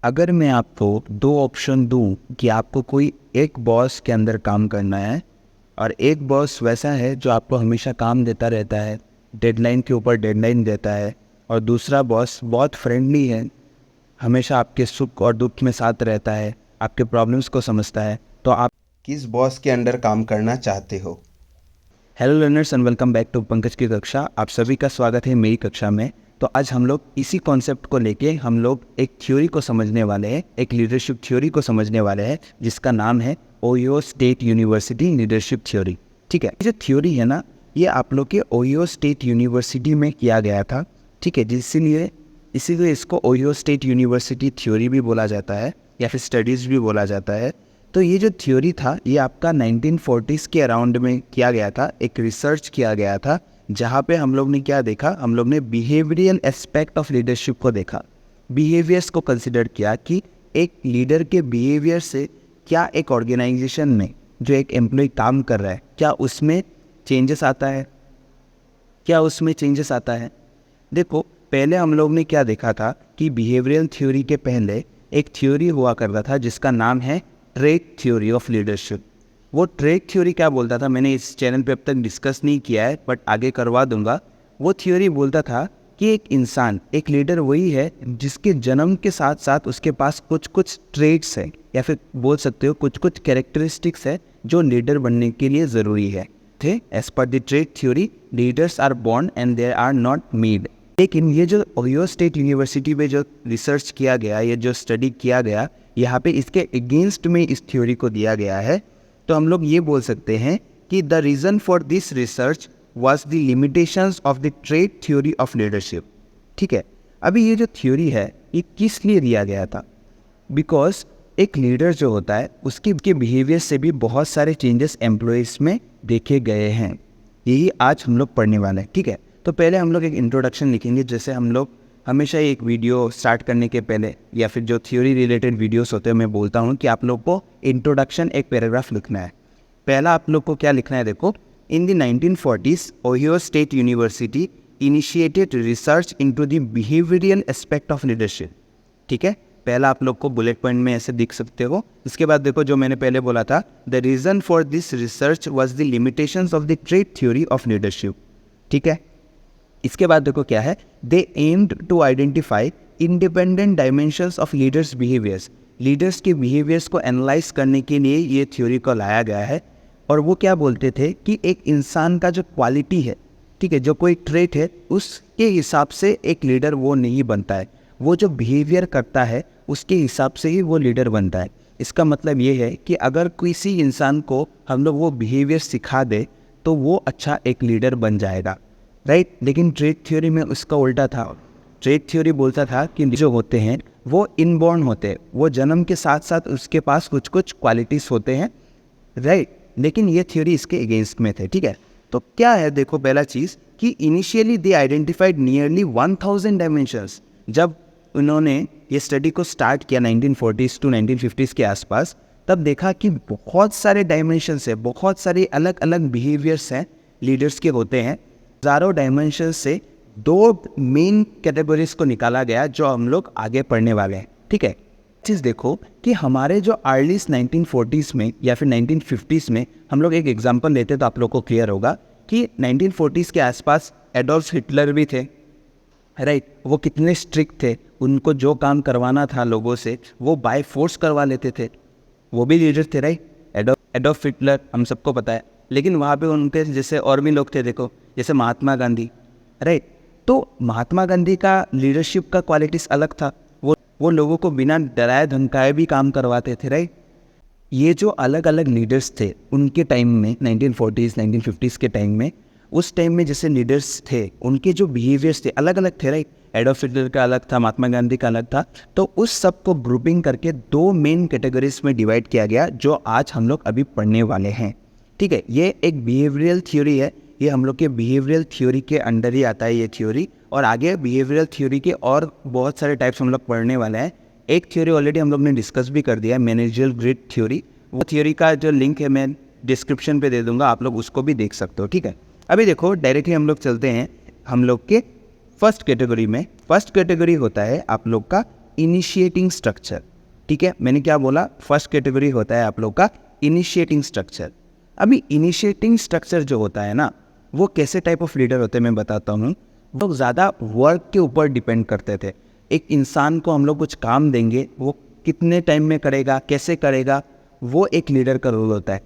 अगर मैं आपको दो ऑप्शन दूं कि आपको कोई एक बॉस के अंदर काम करना है और एक बॉस वैसा है जो आपको हमेशा काम देता रहता है, डेडलाइन के ऊपर डेडलाइन देता है, और दूसरा बॉस बहुत फ्रेंडली है, हमेशा आपके सुख और दुख में साथ रहता है, आपके प्रॉब्लम्स को समझता है, तो आप किस बॉस के अंडर काम करना चाहते हो? Hello learners and welcome back to Pankaj की कक्षा। आप सभी का स्वागत है मेरी कक्षा में। तो आज हम लोग इसी कॉन्सेप्ट को लेके हम लोग एक थ्योरी को समझने वाले हैं, एक लीडरशिप थ्योरी को समझने वाले हैं जिसका नाम है Ohio state university leadership theory. ठीक है, ये जो थ्योरी है ना, ये आप लोग के ओहियो स्टेट यूनिवर्सिटी में किया गया था। ठीक है, इसीलिए इसको ओहियो स्टेट यूनिवर्सिटी थ्योरी भी बोला जाता है या फिर स्टडीज़ भी बोला जाता है। तो ये जो थ्योरी था ये आपका 1940s के अराउंड में किया गया था, एक रिसर्च किया गया था जहाँ पे हम लोग ने क्या देखा, हम लोग ने बिहेवियरल एस्पेक्ट ऑफ लीडरशिप को देखा। बिहेवियर्स को कंसिडर किया कि एक लीडर के बिहेवियर से क्या एक ऑर्गेनाइजेशन में जो एक एम्प्लॉय काम कर रहा है क्या उसमें चेंजेस आता है। देखो, पहले हम लोग ने क्या देखा था कि बिहेवियरल थ्योरी के पहले एक थ्योरी हुआ करता था जिसका नाम है ट्रेट थ्योरी ऑफ लीडरशिप। वो ट्रेट थ्योरी क्या बोलता था, मैंने इस चैनल पे अब तक डिस्कस नहीं किया है बट आगे करवा दूंगा। वो थ्योरी बोलता था कि एक इंसान, एक लीडर वही है जिसके जन्म के साथ साथ उसके पास कुछ कुछ ट्रेट्स है या फिर बोल सकते हो कुछ कुछ कैरेक्टरिस्टिक्स है जो लीडर बनने के लिए ज़रूरी है थे। As per the trait theory, leaders are born and they are not made. लेकिन ये जो ओहियो स्टेट यूनिवर्सिटी में जो रिसर्च किया गया, ये जो स्टडी किया गया, यहाँ पे इसके अगेंस्ट में इस थ्योरी को दिया गया है। तो हम लोग ये बोल सकते हैं कि the reason for this research was the limitations of the trait theory of leadership. ठीक है, अभी ये जो थ्योरी है ये किस लिए दिया गया था? बिकॉज एक लीडर जो होता है उसके बिहेवियर से भी बहुत सारे चेंजेस एम्प्लॉयज़ में देखे गए हैं। यही आज हम लोग पढ़ने वाले हैं। ठीक है, तो पहले हम लोग एक इंट्रोडक्शन लिखेंगे। जैसे हम लोग हमेशा एक वीडियो स्टार्ट करने के पहले या फिर जो थ्योरी रिलेटेड वीडियोस होते हैं मैं बोलता हूँ कि आप लोग को इंट्रोडक्शन एक पैराग्राफ लिखना है। पहला आप लोग को क्या लिखना है, देखो, in the 1940s Ohio state university initiated research into the behavioural aspect of leadership. ठीक है, पहला आप लोग को बुलेट पॉइंट में ऐसे दिख सकते हो। इसके बाद देखो जो मैंने पहले बोला था, the reason for this research was the limitations of the trait theory of leadership. ठीक है, इसके बाद देखो क्या है, they aimed to identify independent dimensions of leaders behaviours. Leaders के बिहेवियर्स को एनालाइज करने के लिए ये थ्योरी को लाया गया है। और वो क्या बोलते थे कि एक इंसान का जो क्वालिटी है, ठीक है, जो कोई ट्रेट है, उसके हिसाब से एक लीडर वो नहीं बनता है। वो जो बिहेवियर करता है उसके हिसाब से ही वो लीडर बनता है। इसका मतलब ये है कि अगर किसी इंसान को हम लोग वो बिहेवियर सिखा दे तो वो अच्छा एक लीडर बन जाएगा, राइट। लेकिन ट्रेट थ्योरी में उसका उल्टा था। ट्रेट थ्योरी बोलता था कि जो होते हैं वो इनबॉर्न होते हैं, वो जन्म के साथ साथ उसके पास कुछ कुछ क्वालिटीज़ होते हैं, राइट। लेकिन ये थ्योरी इसके अगेंस्ट में थे। ठीक है, तो क्या है, देखो, पहला चीज़ कि इनिशियली दे आइडेंटिफाइड नियरली 1000 डायमेंशंस। जब उन्होंने ये स्टडी को स्टार्ट किया 1940s टू 1950s के आसपास, तब देखा कि बहुत सारे डायमेंशंस है, बहुत सारे अलग अलग बिहेवियर्स हैं लीडर्स के होते हैं। हज़ारों डायमेंशन से दो मेन कैटेगरीज को निकाला गया जो हम लोग आगे पढ़ने वाले हैं। ठीक है, चीज़ देखो कि हमारे जो अर्ली 1940s में या फिर 1950s में हम लोग एक एग्जांपल लेते तो आप लोग को क्लियर होगा कि 1940s के आसपास एडोल्फ हिटलर भी थे, राइट। वो कितने स्ट्रिक्ट थे, उनको जो काम करवाना था लोगों से वो बाय फोर्स करवा लेते थे। वो भी लीडर थे, राइट। एडोल्फ हिटलर हम सबको पता है। लेकिन वहाँ पे उनके जैसे और भी लोग थे, देखो, जैसे महात्मा गांधी, राइट। तो महात्मा गांधी का लीडरशिप का क्वालिटीज़ अलग था। वो लोगों को बिना डराए धमकाए भी काम करवाते थे, राइट। ये जो अलग अलग लीडर्स थे उनके टाइम में 1940s 1950s के टाइम में, उस टाइम में जैसे लीडर्स थे उनके जो बिहेवियर्स थे अलग अलग थे, राइट। एडोल्फ हिटलर का अलग था, महात्मा गांधी का अलग था। तो उस सब को ग्रुपिंग करके दो मेन कैटेगरीज में डिवाइड किया गया जो आज हम लोग अभी पढ़ने वाले हैं। ठीक है, ये एक बिहेवियरल थ्योरी है, ये हम लोग के बिहेवियरल थ्योरी के अंडर ही आता है ये थ्योरी। और आगे बिहेवियरल थ्योरी के और बहुत सारे टाइप्स हम लोग पढ़ने वाले हैं। एक थ्योरी ऑलरेडी हम लोग ने डिस्कस भी कर दिया है, मैनेजरियल ग्रिड थ्योरी। वो थ्योरी का जो लिंक है मैं डिस्क्रिप्शन पे दे दूंगा, आप लोग उसको भी देख सकते हो। ठीक है, अभी देखो डायरेक्टली हम लोग चलते हैं हम लोग के फर्स्ट कैटेगरी में। फर्स्ट कैटेगरी होता है आप लोग का इनिशिएटिंग स्ट्रक्चर। ठीक है, मैंने क्या बोला, फर्स्ट कैटेगरी होता है आप लोग का इनिशिएटिंग स्ट्रक्चर। अभी इनिशिएटिंग स्ट्रक्चर जो होता है ना, वो कैसे टाइप ऑफ लीडर होते हैं मैं बताता हूँ। वो ज़्यादा वर्क के ऊपर डिपेंड करते थे। एक इंसान को हम लोग कुछ काम देंगे, वो कितने टाइम में करेगा, कैसे करेगा, वो एक लीडर का रोल होता है।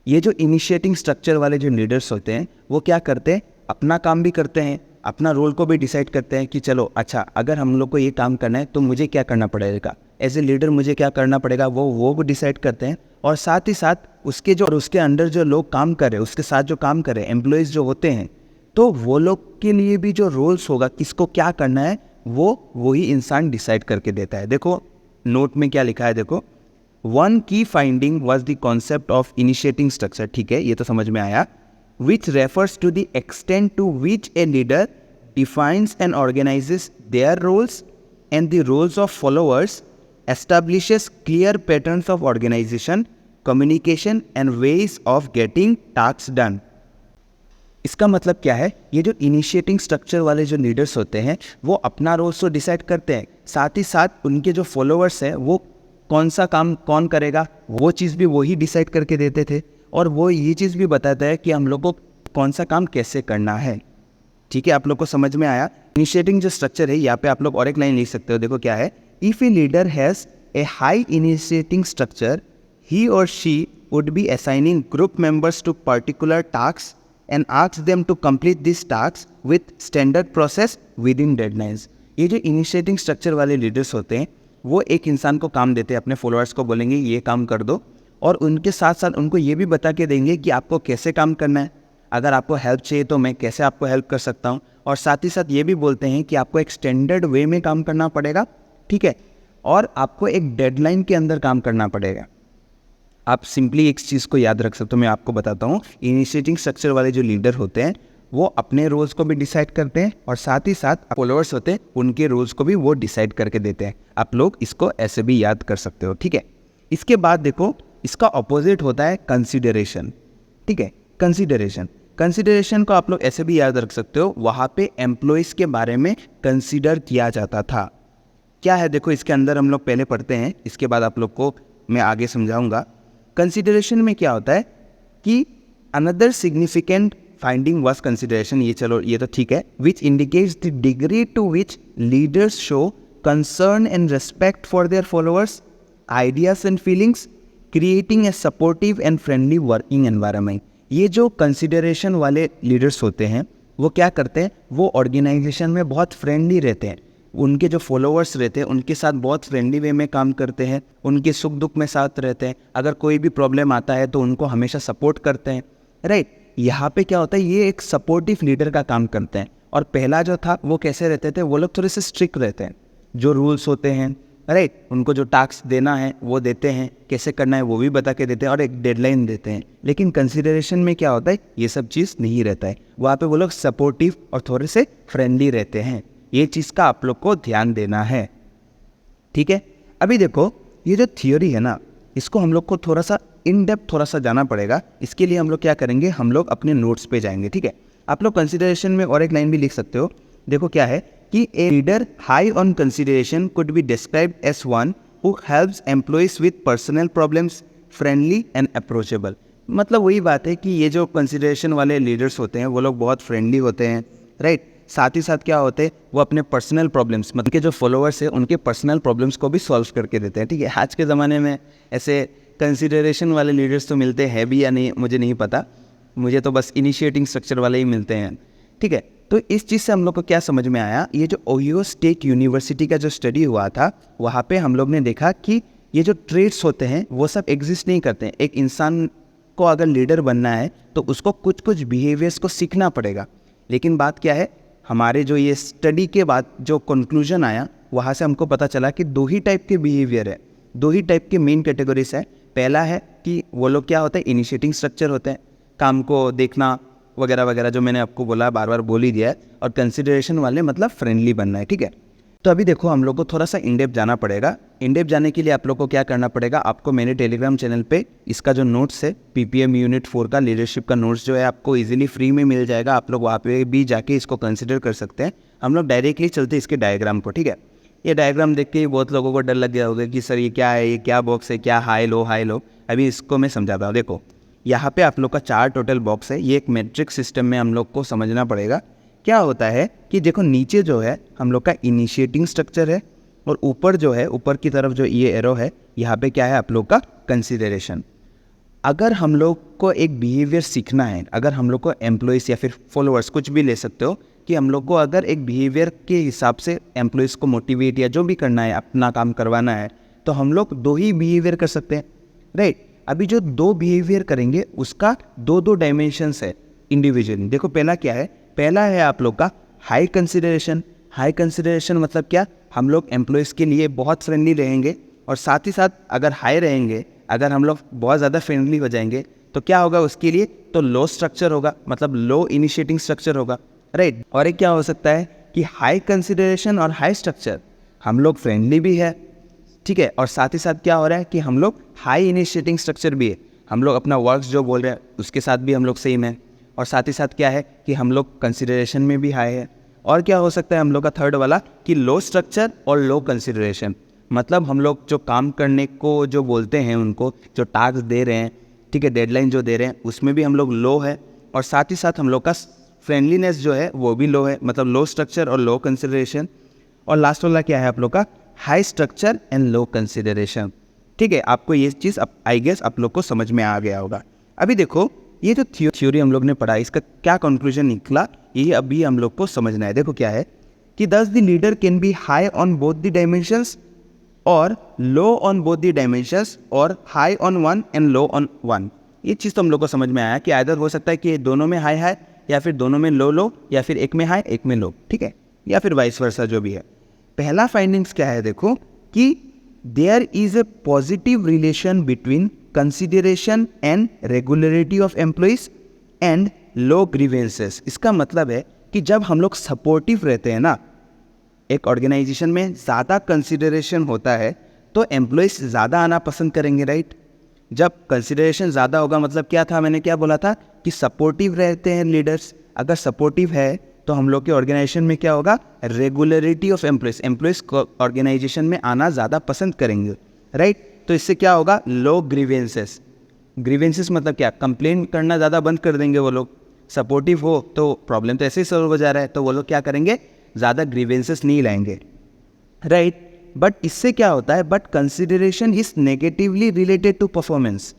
ये जो इनिशिएटिंग स्ट्रक्चर वाले जो लीडर्स होते हैं वो क्या करते हैं, अपना काम भी करते हैं, अपना रोल को भी डिसाइड करते हैं कि चलो अच्छा, अगर हम लोग को ये काम करना है तो मुझे क्या करना पड़ेगा, एज ए लीडर मुझे क्या करना पड़ेगा, वो डिसाइड करते हैं। और साथ ही साथ उसके अंडर जो लोग काम कर रहे हैं, उसके साथ जो काम कर रहे हैं एम्प्लॉयज़ जो होते हैं, तो वो लोग के लिए भी जो रोल्स होगा, किसको क्या करना है, वही इंसान डिसाइड करके देता है। देखो नोट में क्या लिखा है, देखो, one key finding was the concept of initiating structure. ठीक है, ये तो समझ में आया। Which refers to the extent to which a leader defines and organizes their roles and the roles of followers, establishes clear patterns of organization, communication and ways of getting tasks done। इसका मतलब क्या है, ये जो initiating structure वाले जो leaders होते हैं वो अपना रोल तो डिसाइड करते हैं, साथ ही साथ उनके जो फॉलोअर्स हैं वो कौन सा काम कौन करेगा वो चीज़ भी वही डिसाइड करके देते थे। और वो ये चीज़ भी बताता है कि हम लोग को कौन सा काम कैसे करना है। ठीक है, आप लोग को समझ में आया। इनिशिएटिंग जो स्ट्रक्चर है, यहाँ पे आप लोग और एक लाइन लिख सकते हो, देखो क्या है, if a leader has a high initiating structure, he or she would be assigning group members to particular tasks and ask them to complete these tasks with standard process within deadlines। ये जो initiating structure वाले leaders होते हैं वो एक इंसान को काम देते हैं, अपने फॉलोअर्स को बोलेंगे ये काम कर दो, और उनके साथ साथ उनको ये भी बता के देंगे कि आपको कैसे काम करना है, अगर आपको हेल्प चाहिए तो मैं कैसे आपको हेल्प कर सकता हूँ। और साथ ही साथ ये भी बोलते हैं कि आपको एक स्टैंडर्ड वे में काम करना पड़ेगा, ठीक है, और आपको एक डेडलाइन के अंदर काम करना पड़ेगा। आप सिंपली एक चीज़ को याद रख सकते हो, मैं आपको बताता हूँ। इनिशिएटिंग स्ट्रक्चर वाले जो लीडर होते हैं वो अपने रोल्स को भी डिसाइड करते हैं और साथ ही साथ फॉलोअर्स होते हैं उनके रोल्स को भी वो डिसाइड करके देते हैं। आप लोग इसको ऐसे भी याद कर सकते हो, ठीक है। इसके बाद देखो, इसका ऑपोजिट होता है कंसिडरेशन। ठीक है, कंसिडरेशन को आप लोग ऐसे भी याद रख सकते हो, वहाँ पे एम्प्लॉयज़ के बारे में कंसिडर किया जाता था। क्या है देखो, इसके अंदर हम लोग पहले पढ़ते हैं, इसके बाद आप लोग को मैं आगे समझाऊंगा। कंसिडरेशन में क्या होता है कि another significant finding was consideration, ये चलो ये तो ठीक है, which indicates the degree to which leaders show concern and respect for their followers, ideas and feelings, creating a supportive and friendly working environment. ये जो कंसिडरेशन वाले लीडर्स होते हैं वो क्या करते हैं, वो ऑर्गेनाइजेशन में बहुत फ्रेंडली रहते हैं, उनके जो फॉलोअर्स रहते हैं उनके साथ बहुत फ्रेंडली वे में काम करते हैं, उनके सुख दुख में साथ रहते हैं, अगर कोई भी प्रॉब्लम आता है तो उनको हमेशा सपोर्ट करते हैं, राइट। यहाँ पे क्या होता है, ये एक सपोर्टिव लीडर का काम करते हैं। और पहला जो था वो कैसे रहते थे, वो लोग थोड़े से स्ट्रिक्ट रहते हैं, जो रूल्स होते हैं, राइट, उनको जो टास्क देना है वो देते हैं, कैसे करना है वो भी बता के देते हैं और एक डेडलाइन देते हैं। लेकिन कंसिडरेशन में क्या होता है, ये सब चीज़ नहीं रहता है, वहाँ पे वो लोग सपोर्टिव और थोड़े से फ्रेंडली रहते हैं। ये चीज़ का आप लोग को ध्यान देना है, ठीक है। अभी देखो, ये जो थियोरी है ना, इसको हम लोग को थोड़ा सा इन डेप्थ थोड़ा सा जाना पड़ेगा। इसके लिए हम लोग क्या करेंगे, हम लोग अपने नोट्स पे जाएंगे, ठीक है। आप लोग कंसिडरेशन में और एक लाइन भी लिख सकते हो, देखो क्या है कि a leader high on consideration could be described as one who helps employees with personal problems, friendly and approachable. मतलब वही बात है कि ये जो कंसिडरेशन वाले लीडर्स होते हैं वो लोग बहुत फ्रेंडली होते हैं, राइट। साथ ही साथ क्या होते हैं, वो अपने पर्सनल प्रॉब्लम्स, मतलब के जो फॉलोअर्स हैं उनके पर्सनल प्रॉब्लम्स को भी सॉल्व करके देते हैं, ठीक है। आज के ज़माने में ऐसे कंसिडरेशन वाले लीडर्स तो मिलते हैं भी या नहीं मुझे नहीं पता, मुझे तो बस इनिशिएटिंग स्ट्रक्चर वाले ही मिलते हैं, ठीक है। तो इस चीज़ से हम लोग को क्या समझ में आया, ये जो ओहियो स्टेट यूनिवर्सिटी का जो स्टडी हुआ था वहाँ पे हम लोग ने देखा कि ये जो ट्रेड्स होते हैं वो सब एग्जिस्ट नहीं करते हैं। एक इंसान को अगर लीडर बनना है तो उसको कुछ कुछ बिहेवियर्स को सीखना पड़ेगा। लेकिन बात क्या है, हमारे जो ये स्टडी के बाद जो कंक्लूजन आया वहाँ से हमको पता चला कि दो ही टाइप के बिहेवियर है, दो ही टाइप के मेन कैटेगरीज है। पहला है कि वो लोग क्या होता है, इनिशिएटिंग स्ट्रक्चर होते हैं, काम को देखना वगैरह वगैरह, जो मैंने आपको बोला बार बार बोल ही दिया है। और कंसिडरेशन वाले मतलब फ्रेंडली बनना है, ठीक है। तो अभी देखो, हम लोग को थोड़ा सा इनडेप्थ जाना पड़ेगा। इनडेप्थ जाने के लिए आप लोग को क्या करना पड़ेगा, आपको मेरे टेलीग्राम चैनल पे इसका जो नोट्स है पीपीएम यूनिट 4 का लीडरशिप का नोट्स जो है आपको इजीली फ्री में मिल जाएगा। आप लोग वहाँ पे भी जाके इसको कंसिडर कर सकते हैं। हम लोग डायरेक्टली चलते इसके डायग्राम को, ठीक है। ये डायग्राम देख के ही बहुत लोगों को डर लग गया होगा कि सर ये क्या है, ये क्या बॉक्स है, क्या हाई लो। अभी इसको मैं समझाता हूँ। देखो यहाँ पे आप लोग का 4 टोटल बॉक्स है। ये एक मैट्रिक्स सिस्टम में हम लोग को समझना पड़ेगा। क्या होता है कि देखो नीचे जो है हम लोग का इनिशिएटिंग स्ट्रक्चर है, और ऊपर जो है, ऊपर की तरफ जो ये एरो है, यहाँ पे क्या है आप लोग का कंसिडरेशन। अगर हम लोग को एक बिहेवियर सीखना है, अगर हम लोग को एम्प्लॉयज़ या फिर फॉलोअर्स कुछ भी ले सकते हो, कि हम लोग को अगर एक बिहेवियर के हिसाब से एम्प्लॉयज़ को मोटिवेट या जो भी करना है, अपना काम करवाना है, तो हम लोग 2 ही बिहेवियर कर सकते हैं, राइट। अभी जो 2 बिहेवियर करेंगे उसका 2 डायमेंशंस है इंडिविजुअली। देखो पहला क्या है, पहला है आप लोग का हाई कंसिडरेशन। हाई कंसिडरेशन मतलब क्या, हम लोग एम्प्लॉयज़ के लिए बहुत फ्रेंडली रहेंगे, और साथ ही साथ अगर हाई रहेंगे, अगर हम लोग बहुत ज़्यादा फ्रेंडली हो जाएंगे तो क्या होगा उसके लिए, तो लो स्ट्रक्चर होगा, मतलब लो इनिशिएटिंग स्ट्रक्चर होगा, राइट। और एक क्या हो सकता है कि हाई कंसिडरेशन और हाई स्ट्रक्चर, हम लोग फ्रेंडली भी है, ठीक है, और साथ ही साथ क्या हो रहा है कि हम लोग हाई इनिशिएटिंग स्ट्रक्चर भी है, हम लोग अपना वर्क्स जो बोल रहे हैं उसके साथ भी हम लोग सेम है, और साथ ही साथ क्या है कि हम लोग कंसिडरेशन में भी हाई है। और क्या हो सकता है हम लोग का थर्ड वाला कि लो स्ट्रक्चर और लो कंसिडरेशन, मतलब हम लोग जो काम करने को जो बोलते हैं, उनको जो टास्क दे रहे हैं, ठीक है, डेडलाइन जो दे रहे हैं, उसमें भी हम लोग लो है, और साथ ही साथ हम लोग का फ्रेंडलीनेस जो है वो भी लो है, मतलब लो स्ट्रक्चर और लो कंसिडरेशन। और लास्ट वाला क्या है आप लोग का high structure and low consideration, ठीक है। आपको ये चीज़ आई गेस आप लोग को समझ में आ गया होगा। अभी देखो ये जो थ्योरी हम लोग ने पढ़ा, इसका क्या कंक्लूजन निकला, ये अभी हम लोग को समझना है। देखो क्या है कि thus the leader can be high on both the dimensions और low on both the dimensions, और high on one and low on one. ये चीज़ तो हम लोग को समझ में आया कि आइदर हो सकता है कि दोनों में हाई हाई, या फिर दोनों में लो, या फिर एक में हाई एक में लो, ठीक है, या फिर वाइस वर्सा जो भी है। पहला फाइंडिंग्स क्या है, देखो कि there is a positive relation between consideration and regularity of employees and low grievances. इसका मतलब है कि जब हम लोग सपोर्टिव रहते हैं ना, एक ऑर्गेनाइजेशन में ज़्यादा कंसिडरेशन होता है तो एम्प्लॉइज ज़्यादा आना पसंद करेंगे, राइट। जब कंसिडरेशन ज़्यादा होगा मतलब क्या था, मैंने क्या बोला था कि सपोर्टिव रहते हैं लीडर्स। अगर सपोर्टिव है तो हम लोग के ऑर्गेनाइजेशन में क्या होगा, रेगुलरिटी ऑफ एम्प्लॉइज ऑर्गेनाइजेशन में आना ज़्यादा पसंद करेंगे, राइट। तो इससे क्या होगा, लो ग्रीवेंसेस। ग्रीवेंसेस मतलब क्या, कंप्लेन करना ज़्यादा बंद कर देंगे वो लोग। सपोर्टिव हो तो प्रॉब्लम तो ऐसे ही सॉल्व हो जा रहा है, तो वो लोग क्या करेंगे, ज़्यादा ग्रीवेंसेस नहीं लाएंगे, राइट। बट इससे क्या होता है, but consideration is negatively related to performance.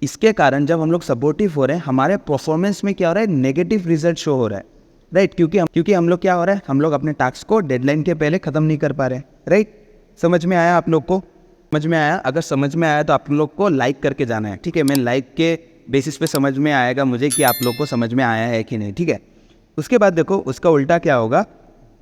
इसके कारण जब हम लोग सपोर्टिव हो रहे हैं, हमारे परफॉर्मेंस में क्या हो रहा है, नेगेटिव रिजल्ट शो हो रहा है, राइट। क्योंकि हम लोग क्या हो रहा है, हम लोग अपने टास्क को डेडलाइन के पहले ख़त्म नहीं कर पा रहे हैं, राइट। समझ में आया आप लोग को, समझ में आया? अगर समझ में आया तो आप लोग को लाइक करके जाना है, ठीक है। मैं लाइक के बेसिस पे समझ में आएगा मुझे कि आप लोग को समझ में आया है कि नहीं, ठीक है। उसके बाद देखो उसका उल्टा क्या होगा,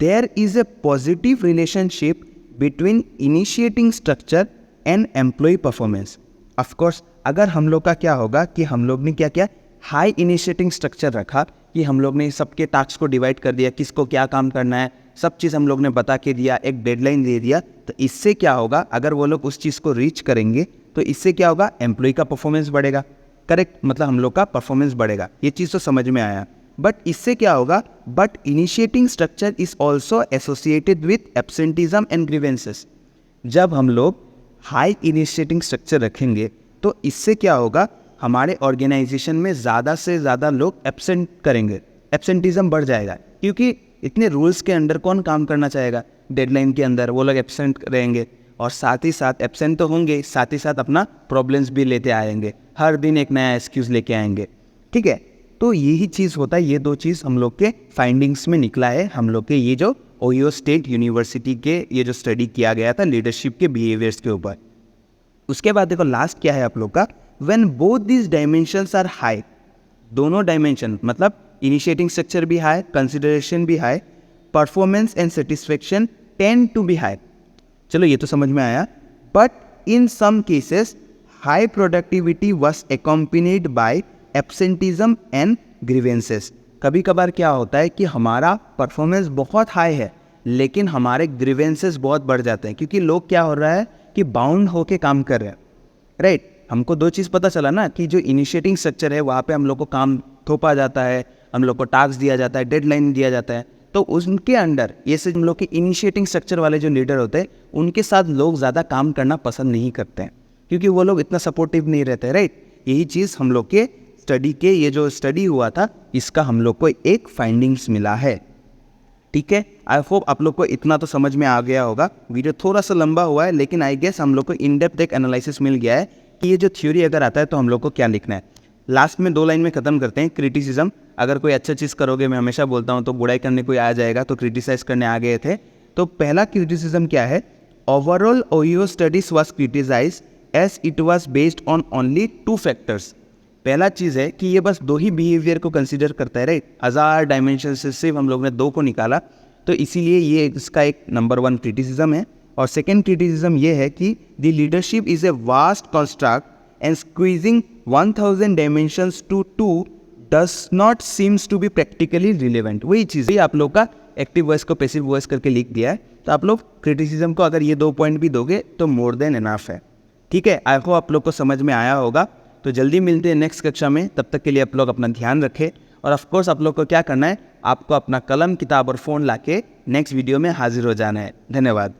there is a positive relationship between initiating structure and employee performance. Of course अगर हम लोग का क्या होगा कि हम लोग ने क्या किया, हाई इनिशिएटिंग स्ट्रक्चर रखा, कि हम लोग ने सबके टास्क को डिवाइड कर दिया, किसको क्या काम करना है, सब चीज़ हम लोग ने बता के दिया, एक डेडलाइन दे दिया। तो इससे क्या होगा, अगर वो लोग उस चीज़ को रीच करेंगे तो इससे क्या होगा, एम्प्लॉय का परफॉर्मेंस बढ़ेगा, करेक्ट, मतलब हम लोग का परफॉर्मेंस बढ़ेगा। ये चीज़ तो समझ में आया। बट इससे क्या होगा, but initiating structure is also associated with absenteeism and grievances. जब हम लोग हाई इनिशिएटिंग स्ट्रक्चर रखेंगे तो इससे क्या होगा, हमारे ऑर्गेनाइजेशन में ज़्यादा से ज़्यादा लोग एब्सेंट करेंगे, एब्सेंटिज्म बढ़ जाएगा। क्योंकि इतने रूल्स के अंडर कौन काम करना चाहेगा, डेडलाइन के अंदर वो लोग एब्सेंट रहेंगे, और साथ ही साथ एब्सेंट तो होंगे, साथ ही साथ अपना प्रॉब्लम्स भी लेते आएंगे, हर दिन एक नया एक्सक्यूज़ लेके आएंगे, ठीक है। तो यही चीज़ होता है, ये 2 चीज़ हम लोग के फाइंडिंग्स में निकला है, हम लोग के ये जो ओहियो स्टेट यूनिवर्सिटी के ये जो स्टडी किया गया था लीडरशिप के बिहेवियर्स के ऊपर। उसके बाद देखो लास्ट क्या है आप लोग का, when both these dimensions are high, दोनों डायमेंशन मतलब इनिशिएटिंग स्ट्रक्चर भी हाई, कंसिडरेशन भी high, performance and satisfaction tend to be high. चलो ये तो समझ में आया। But in some cases high productivity was accompanied by absenteeism and grievances. कभी कभार क्या होता है कि हमारा परफॉर्मेंस बहुत हाई है लेकिन हमारे ग्रीवेंसेस बहुत बढ़ जाते हैं, क्योंकि लोग क्या हो रहा है कि बाउंड होके काम कर रहे हैं, राइट। हमको 2 चीज़ पता चला ना कि जो इनिशिएटिंग स्ट्रक्चर है वहाँ पे हम लोग को काम थोपा जाता है, हम लोग को टास्क दिया जाता है, डेडलाइन दिया जाता है, तो उनके अंडर ये से हम लोग के इनिशिएटिंग स्ट्रक्चर वाले जो लीडर होते हैं उनके साथ लोग ज़्यादा काम करना पसंद नहीं करते हैं, क्योंकि वो लोग इतना सपोर्टिव नहीं रहते, राइट। यही चीज़ हम लोग के स्टडी के ये जो स्टडी हुआ था इसका हम लोग को एक फाइंडिंग्स मिला है। ठीक है, आई होप आप लोग को इतना तो समझ में आ गया होगा। वीडियो थोड़ा सा लंबा हुआ है, लेकिन आई गेस हम लोग को इन डेप्थ एक एनालिसिस मिल गया है कि ये जो थ्योरी अगर आता है तो हम लोग को क्या लिखना है। लास्ट में 2 लाइन में ख़त्म करते हैं। क्रिटिसिज्म, अगर कोई अच्छा चीज़ करोगे, मैं हमेशा बोलता हूँ, तो बुराई करने कोई आ जाएगा, तो क्रिटिसाइज करने आ गए थे। तो पहला क्रिटिसिज्म क्या है, overall Ohio studies was criticized as it was based on only 2 factors. पहला चीज़ है कि ये बस 2 ही बिहेवियर को कंसीडर करता है, राइट। 1000 डायमेंशन से सिर्फ हम लोग ने 2 को निकाला, तो इसीलिए ये इसका एक नंबर 1 क्रिटिसिज्म है। और सेकेंड क्रिटिसिज्म ये है कि the leadership is a vast construct and squeezing 1000 dimensions to 2 does not seems to be practically relevant. वही चीज़ है, आप लोग का एक्टिव वॉइस को पैसिव वॉइस करके लिख दिया है। तो आप लोग क्रिटिसिज्म को अगर ये 2 पॉइंट भी दोगे तो मोर देन इनफ है। ठीक है, आई होप आप लोग को समझ में आया होगा। तो जल्दी मिलते हैं नेक्स्ट कक्षा में, तब तक के लिए आप लोग अपना ध्यान रखें। और ऑफ कोर्स आप लोग को क्या करना है, आपको अपना कलम, किताब और फ़ोन लाके नेक्स्ट वीडियो में हाजिर हो जाना है। धन्यवाद।